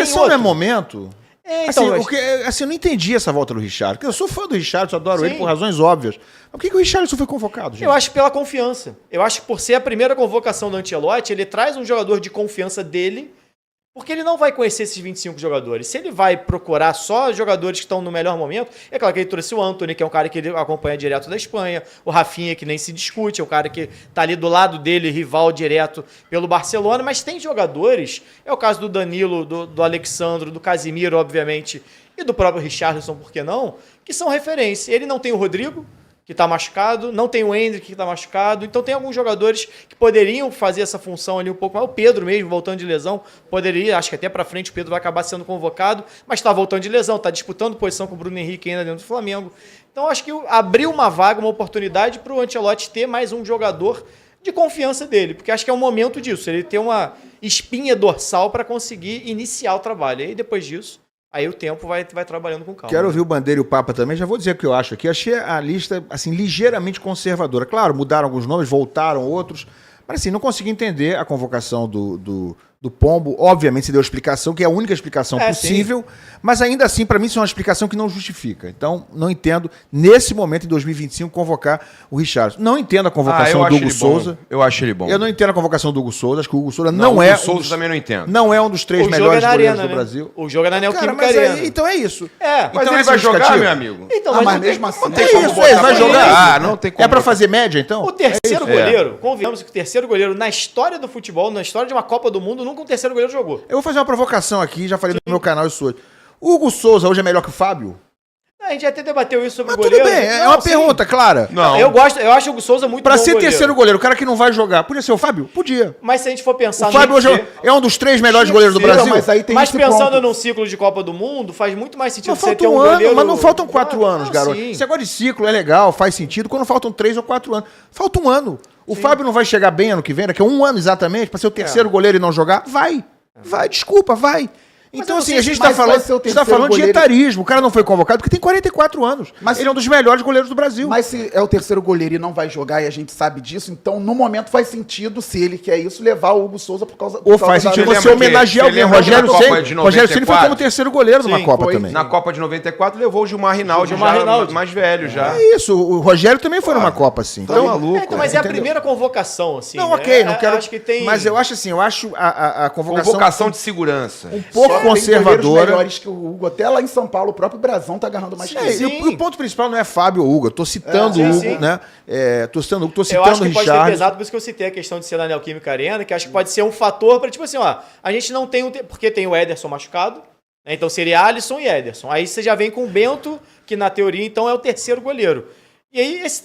Seleção não é momento... Então, eu não entendi essa volta do Richarlison. Porque eu sou fã do Richarlison, adoro ele por razões óbvias. Mas por que o Richarlison foi convocado, gente? Eu acho que pela confiança. Eu acho que por ser a primeira convocação do Ancelotti, ele traz um jogador de confiança dele, porque ele não vai conhecer esses 25 jogadores. Se ele vai procurar só jogadores que estão no melhor momento, é claro que ele trouxe o Antony, que é um cara que ele acompanha direto da Espanha, o Rafinha, que nem se discute, é um cara que tá ali do lado dele, rival direto pelo Barcelona, mas tem jogadores, é o caso do Danilo, do Alexandro, do Casemiro, obviamente, e do próprio Richarlison, por que não, que são referência. Ele não tem o Rodrigo, que está machucado, não tem o Endrick, que está machucado, então tem alguns jogadores que poderiam fazer essa função ali um pouco mais. O Pedro mesmo, voltando de lesão, poderia, acho que até para frente o Pedro vai acabar sendo convocado, mas está voltando de lesão, está disputando posição com o Bruno Henrique ainda dentro do Flamengo. Então acho que abriu uma vaga, uma oportunidade para o Ancelotti ter mais um jogador de confiança dele, porque acho que é o momento disso, ele ter uma espinha dorsal para conseguir iniciar o trabalho. E aí depois disso, aí o tempo vai trabalhando com calma. Quero ouvir o Bandeira e o Papa também. Já vou dizer o que eu acho aqui. Achei a lista assim, ligeiramente conservadora. Claro, mudaram alguns nomes, voltaram outros. Mas assim, não consegui entender a convocação do Pombo. Obviamente, você deu a explicação, que é a única explicação possível. Sim. Mas ainda assim, para mim, isso é uma explicação que não justifica. Então, não entendo, nesse momento, em 2025, convocar o Richarlison. Não entendo a convocação do Hugo Souza. Eu acho ele bom. Eu não entendo a convocação do Hugo Souza. Acho que o Hugo Souza não é... O Hugo Souza também não entendo. Não é um dos 3 melhores goleiros do Brasil. O jogo é na Neoquímica mas Arena. aí, então é isso. Mas então ele vai jogar, meu amigo? Então, mas mesmo assim... Não tem isso, ele vai jogar. Não tem como. É pra fazer média, então? O terceiro goleiro, convenhamos que o terceiro goleiro, na história do futebol, na história de uma Copa do Mundo, nunca um terceiro goleiro jogou. Eu vou fazer uma provocação aqui, já falei no meu canal isso hoje. O Hugo Souza hoje é melhor que o Fábio? A gente até debateu isso sobre Mas o goleiro. Tudo bem, é uma pergunta, clara. Não. Eu acho o Hugo Souza muito pra bom ser goleiro. terceiro goleiro, o cara que não vai jogar, podia ser o Fábio? Podia. Mas se a gente for pensar... O Fábio hoje é um dos 3 melhores goleiros do Brasil. Mas pensando num ciclo de Copa do Mundo, faz muito mais sentido você ter um goleiro... Mas não faltam 4 anos, garoto. Sim. Esse negócio de ciclo é legal, faz sentido, quando faltam 3 ou 4 anos. Falta um ano. O Fábio não vai chegar bem ano que vem, daqui a um ano exatamente, pra ser o terceiro goleiro e não jogar? Vai, desculpa, vai. Então, assim, a gente está falando de etarismo. O cara não foi convocado porque tem 44 anos. Mas ele é um dos melhores goleiros do Brasil. Mas se é o terceiro goleiro e não vai jogar e a gente sabe disso, então no momento faz sentido, se ele quer isso, levar o Hugo Souza por causa... Ou faz sentido você homenagear alguém. Rogério Ceni foi como terceiro goleiro numa Copa também. Na Copa de 94 levou o Gilmar Rinaldi, mais velho já. É isso, o Rogério também foi numa Copa, assim. Tá maluco. Então, mas é a primeira convocação, assim. Não, ok, não quero... Acho que tem... Mas eu acho assim, a convocação... Convocação de segurança. Um pouco conservadora. Melhores que o Hugo, até lá em São Paulo, o próprio Brazão tá agarrando mais que ele. O ponto principal não é Fábio ou Hugo, eu tô citando o Hugo, né? Tô citando o Hugo, tô citando o Richard. Eu acho que pode ter pesado, por isso que eu citei a questão de ser na Neoquímica Arena, que acho que pode ser um fator para, tipo assim, ó, a gente não tem porque tem o Ederson machucado, né? Então seria Alisson e Ederson. Aí você já vem com o Bento, que na teoria então é o terceiro goleiro. E aí, esse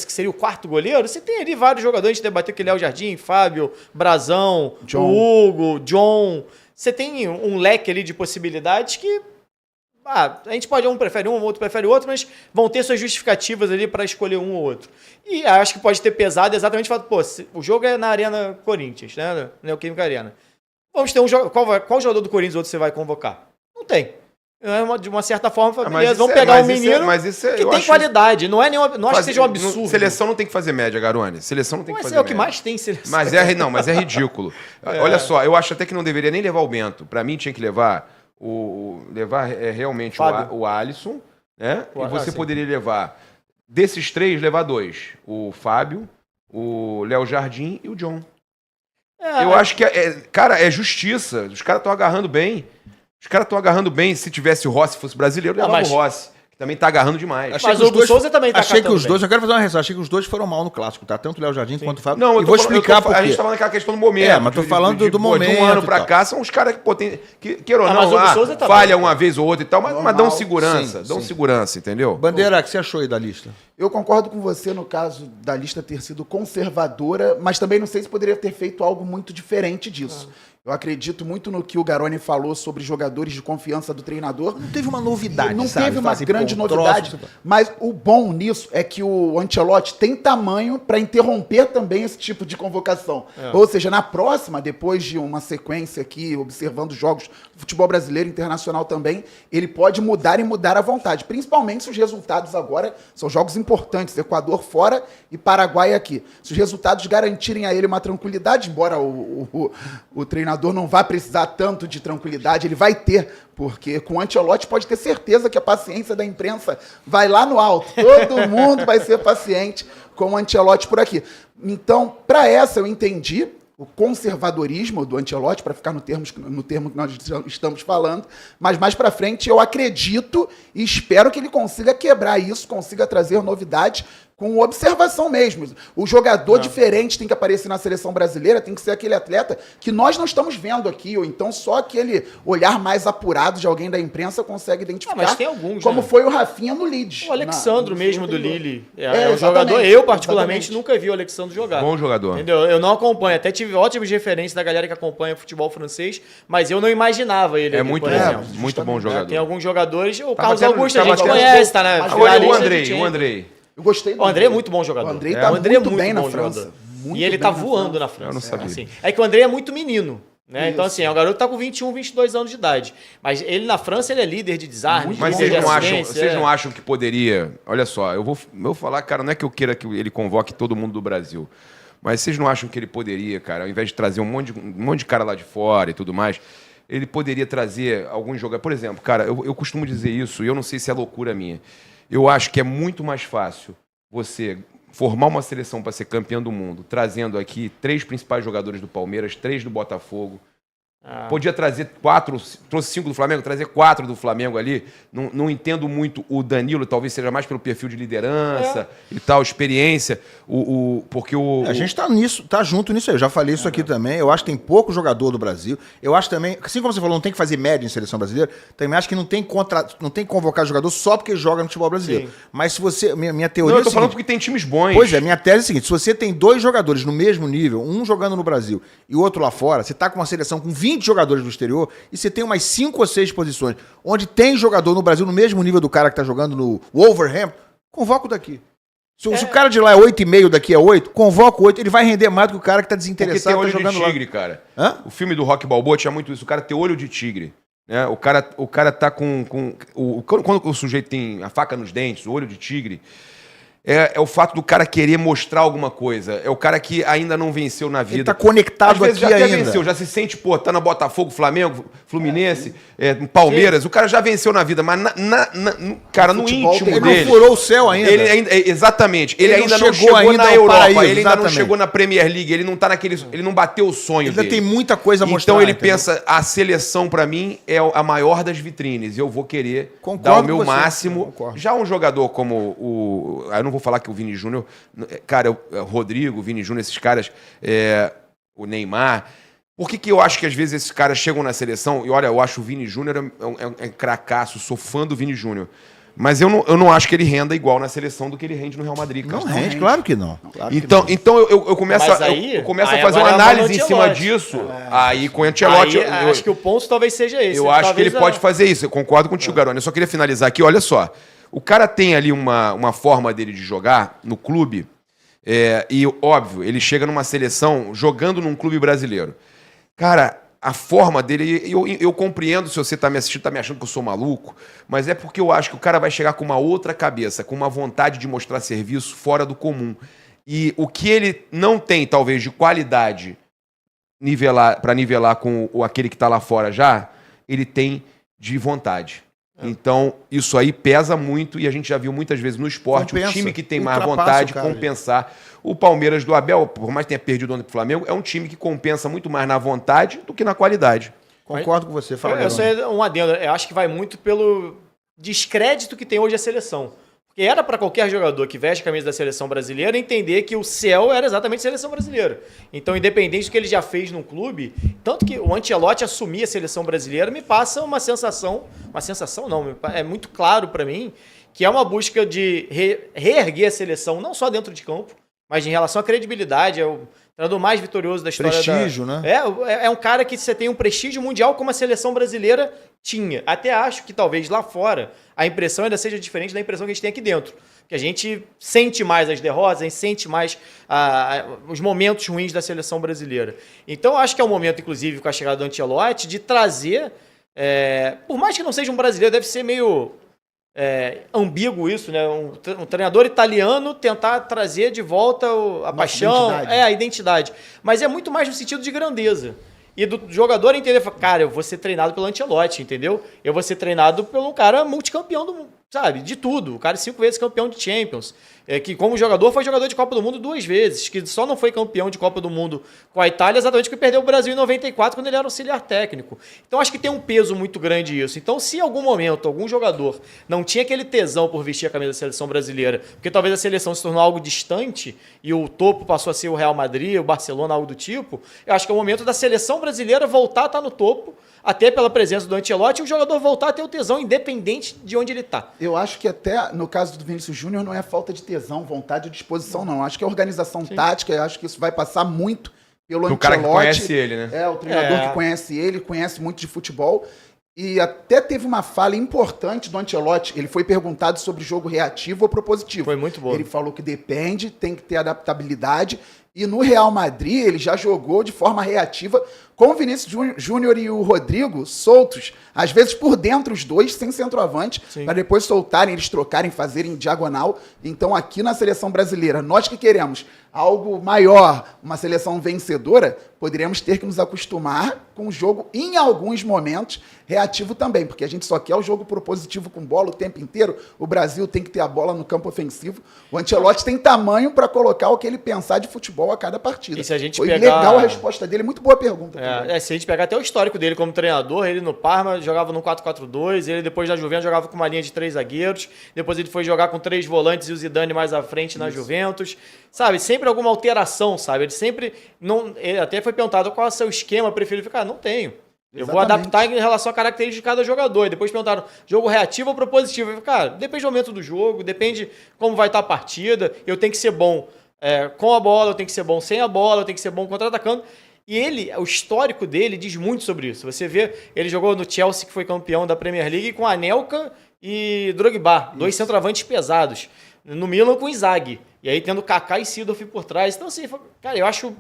que seria o quarto goleiro, você tem ali vários jogadores, a gente debateu que Léo Jardim, Fábio, Brazão, o Hugo, John. Você tem um leque ali de possibilidades que a gente pode, um prefere um, o outro prefere o outro, mas vão ter suas justificativas ali para escolher um ou outro. E acho que pode ter pesado exatamente o fato, o jogo é na Arena Corinthians, né? Na Neoquímica Arena. Vamos ter um jogo. Qual jogador do Corinthians outro você vai convocar? Não tem. De uma certa forma, beleza, vamos pegar um menino que tem qualidade. Não acho que seja um absurdo. Seleção não tem que fazer média, Garone. Seleção não tem que fazer média. Mas é o que mais tem seleção. Mas é ridículo. Olha só, eu acho até que não deveria nem levar o Bento. Pra mim, tinha que levar realmente o Alisson, né? E você poderia levar, desses 3, levar 2. O Fábio, o Léo Jardim e o John. Eu acho que, cara, é justiça. Os caras estão agarrando bem. Se tivesse o Rossi fosse brasileiro, levava o Rossi, que também tá agarrando demais. Mas o Hugo Souza também tá Achei que os dois, eu quero fazer uma ressalva, achei que os dois foram mal no clássico, tá? Tanto o Léo Jardim quanto o Fábio. Não, eu vou explicar por quê. A gente tá falando daquela questão do momento. Mas tô falando do momento. De um ano pra cá, são os caras que queiram ou não, falha uma vez ou outra e tal, mas dão segurança. Dão segurança, entendeu? Bandeira, o que você achou aí da lista? Eu concordo com você no caso da lista ter sido conservadora, mas também não sei se poderia ter feito algo muito diferente disso. Eu acredito muito no que o Garone falou sobre jogadores de confiança do treinador. Não teve uma novidade, não teve uma grande novidade, mas o bom nisso é que o Ancelotti tem tamanho para interromper também esse tipo de convocação. Ou seja, na próxima, depois de uma sequência aqui, observando jogos do futebol brasileiro e internacional também, ele pode mudar e mudar à vontade. Principalmente se os resultados agora são jogos importantes. Equador fora e Paraguai aqui. Se os resultados garantirem a ele uma tranquilidade, embora o treinador treinador não vai precisar tanto de tranquilidade, ele vai ter, porque com o Ancelotti pode ter certeza que a paciência da imprensa vai lá no alto. Todo mundo vai ser paciente com o Ancelotti por aqui. Então, para essa eu entendi o conservadorismo do Ancelotti, para ficar no termo que nós estamos falando, mas mais para frente eu acredito e espero que ele consiga quebrar isso, consiga trazer novidades com observação mesmo. O jogador diferente tem que aparecer na seleção brasileira, tem que ser aquele atleta que nós não estamos vendo aqui, ou então só aquele olhar mais apurado de alguém da imprensa consegue identificar. Mas tem alguns, como foi o Rafinha no Leeds. O Alexandro mesmo do Lille é um jogador. Eu, particularmente, nunca vi o Alexandro jogar. Bom jogador. Entendeu? Eu não acompanho. Até tive ótimas referências da galera que acompanha futebol francês, mas eu não imaginava ele. É muito bom, muito bom jogador. Tem alguns jogadores. O Carlos Augusto a gente conhece, tá, né? O Andrei. Eu gostei do O André é muito bom jogador. O André tá muito bem na França. E ele tá voando na França. Eu não sabia. Assim. É que o André é muito menino. Né? Então, assim, o garoto tá com 21, 22 anos de idade. Mas ele na França, ele é líder de desarme. Mas vocês não acham que poderia... Olha só, eu vou falar, cara, não é que eu queira que ele convoque todo mundo do Brasil. Mas vocês não acham que ele poderia, cara, ao invés de trazer um monte de cara lá de fora e tudo mais, ele poderia trazer alguns jogadores... Por exemplo, cara, eu costumo dizer isso, e eu não sei se é loucura minha. Eu acho que é muito mais fácil você formar uma seleção para ser campeão do mundo, trazendo aqui 3 principais jogadores do Palmeiras, 3 do Botafogo. Podia trazer 4, trouxe 5 do Flamengo, trazer 4 do Flamengo ali. Não entendo muito o Danilo, talvez seja mais pelo perfil de liderança e tal, experiência. Porque a gente tá nisso, tá junto nisso aí. Eu já falei isso aqui também. Eu acho que tem pouco jogador do Brasil. Eu acho também, assim como você falou, não tem que fazer média em seleção brasileira, também acho que não tem que convocar jogador só porque joga no futebol brasileiro. Sim. Mas se você. Minha teoria. Não, eu tô falando porque tem times bons. Pois é, minha tese é a seguinte: se você tem 2 jogadores no mesmo nível, um jogando no Brasil e o outro lá fora, você tá com uma seleção com 20 jogadores do exterior e você tem umas 5 ou 6 posições onde tem jogador no Brasil no mesmo nível do cara que tá jogando no Wolverhampton, convoca o daqui. Se o cara de lá é 8,5, daqui é 8, convoca o 8, ele vai render mais do que o cara que tá desinteressado. Porque tem olho tá de tigre, lá. Cara. Hã? O filme do Rock Balboa tinha muito isso. O cara tem olho de tigre. Né? O cara tá quando o sujeito tem a faca nos dentes, o olho de tigre, é o fato do cara querer mostrar alguma coisa. É o cara que ainda não venceu na vida. Ele tá conectado aqui já ainda. Já venceu, já se sente, tá na Botafogo, Flamengo, Fluminense, Palmeiras. Sim. O cara já venceu na vida, mas cara, no íntimo dele... Ele não furou o céu ainda. Exatamente. Ele ainda não chegou na Europa, ele ainda não chegou na Premier League, ele não tá naquele... Ele não bateu o sonho dele. Ainda tem muita coisa a mostrar. Então ele pensa, a seleção pra mim é a maior das vitrines. Eu vou querer dar o meu máximo. Já um jogador como eu não vou falar que o Vini Júnior... Cara, o Rodrigo, o Vini Júnior, esses caras... o Neymar... Por que eu acho que às vezes esses caras chegam na seleção... E olha, eu acho o Vini Júnior é cracaço, sou fã do Vini Júnior. Mas eu não acho que ele renda igual na seleção do que ele rende no Real Madrid. Não rende, claro que não. Claro então, que não. então eu começo a fazer uma análise em cima disso. Aí com o Ancelotti... Acho que o ponto talvez seja esse. Eu acho que ele pode fazer isso. Eu concordo contigo, Garoni. Eu só queria finalizar aqui. Olha só. O cara tem ali uma forma dele de jogar no clube e, óbvio, ele chega numa seleção jogando num clube brasileiro. Cara, a forma dele... Eu compreendo se você tá me assistindo, tá me achando que eu sou maluco, mas é porque eu acho que o cara vai chegar com uma outra cabeça, com uma vontade de mostrar serviço fora do comum. E o que ele não tem, talvez, de qualidade para nivelar com aquele que tá lá fora já, ele tem de vontade. Então, isso aí pesa muito e a gente já viu muitas vezes no esporte o time que tem mais vontade compensar. O Palmeiras do Abel, por mais que tenha perdido ontem pro Flamengo, é um time que compensa muito mais na vontade do que na qualidade. Concordo com você. Fala, eu sei um adendo. Eu acho que vai muito pelo descrédito que tem hoje a seleção. Porque era para qualquer jogador que veste a camisa da seleção brasileira entender que o céu era exatamente a seleção brasileira. Então, independente do que ele já fez no clube, tanto que o Ancelotti assumir a seleção brasileira me passa uma sensação não, é muito claro para mim que é uma busca de reerguer a seleção, não só dentro de campo, mas em relação à credibilidade. É o treinador mais vitorioso da história. Prestígio, né? É um cara que você tem um prestígio mundial como a seleção brasileira tinha. Até acho que talvez lá fora a impressão ainda seja diferente da impressão que a gente tem aqui dentro. Que a gente sente mais as derrotas, a gente sente mais os momentos ruins da seleção brasileira. Então acho que é um momento, inclusive, com a chegada do Ancelotti, de trazer, por mais que não seja um brasileiro, deve ser meio ambíguo isso, né? Um treinador italiano tentar trazer de volta a paixão, a identidade. Mas é muito mais no sentido de grandeza. E do jogador entender, cara, eu vou ser treinado pelo Ancelotti, entendeu? Eu vou ser treinado pelo cara multicampeão do mundo, sabe? De tudo. O cara 5 vezes campeão de Champions. Que como jogador foi jogador de Copa do Mundo 2 vezes. Que só não foi campeão de Copa do Mundo com a Itália exatamente porque perdeu o Brasil em 94 quando ele era auxiliar técnico. Então acho que tem um peso muito grande isso. Então se em algum momento algum jogador não tinha aquele tesão por vestir a camisa da seleção brasileira, porque talvez a seleção se tornou algo distante e o topo passou a ser o Real Madrid, o Barcelona, algo do tipo, eu acho que é o momento da seleção brasileira voltar a estar no topo, até pela presença do Ancelotti, e o jogador voltar a ter o tesão independente de onde ele está. Eu acho que até no caso do Vinícius Júnior não é falta de tesão, vontade ou disposição, não. Acho que é organização tática, eu acho que isso vai passar muito pelo Ancelotti. O cara que conhece ele, né? O treinador que conhece ele, conhece muito de futebol. E até teve uma fala importante do Ancelotti. Ele foi perguntado sobre jogo reativo ou propositivo. Foi muito bom. Ele falou que depende, tem que ter adaptabilidade. E no Real Madrid, ele já jogou de forma reativa com o Vinícius Júnior e o Rodrigo soltos, às vezes por dentro os dois, sem centroavante, para depois soltarem, eles trocarem, fazerem diagonal. Então aqui na seleção brasileira, nós que queremos algo maior, uma seleção vencedora, poderíamos ter que nos acostumar com o jogo, em alguns momentos, reativo também, porque a gente só quer o jogo propositivo com bola o tempo inteiro. O Brasil tem que ter a bola no campo ofensivo. O Ancelotti tem tamanho para colocar o que ele pensar de futebol a cada partida. E se a gente Foi pegar... legal a resposta dele, muito boa pergunta. Se a gente pegar até o histórico dele como treinador, ele no Parma jogava no 4-4-2, ele depois na Juventus jogava com uma linha de 3 zagueiros, depois ele foi jogar com 3 volantes e o Zidane mais à frente na Juventus. Sabe, sempre alguma alteração, sabe? Ele sempre... Ele até foi perguntado qual é o seu esquema preferido. Cara, não tenho. Eu vou adaptar em relação à característica de cada jogador. E depois perguntaram, jogo reativo ou propositivo? Eu falei, cara, depende do momento do jogo, depende como vai estar a partida. Eu tenho que ser bom com a bola, eu tenho que ser bom sem a bola, eu tenho que ser bom contra-atacando. E ele, o histórico dele diz muito sobre isso. Você vê, ele jogou no Chelsea, que foi campeão da Premier League, com Anelka e Drogba, dois centroavantes pesados. No Milan com Inzaghi. E aí tendo Kaká e Seedorf por trás. Então assim, cara, eu acho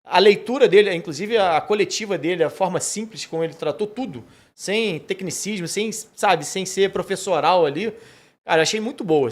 a leitura dele, inclusive a coletiva dele, a forma simples como ele tratou tudo, sem tecnicismo, sem ser professoral ali, cara, achei muito boa.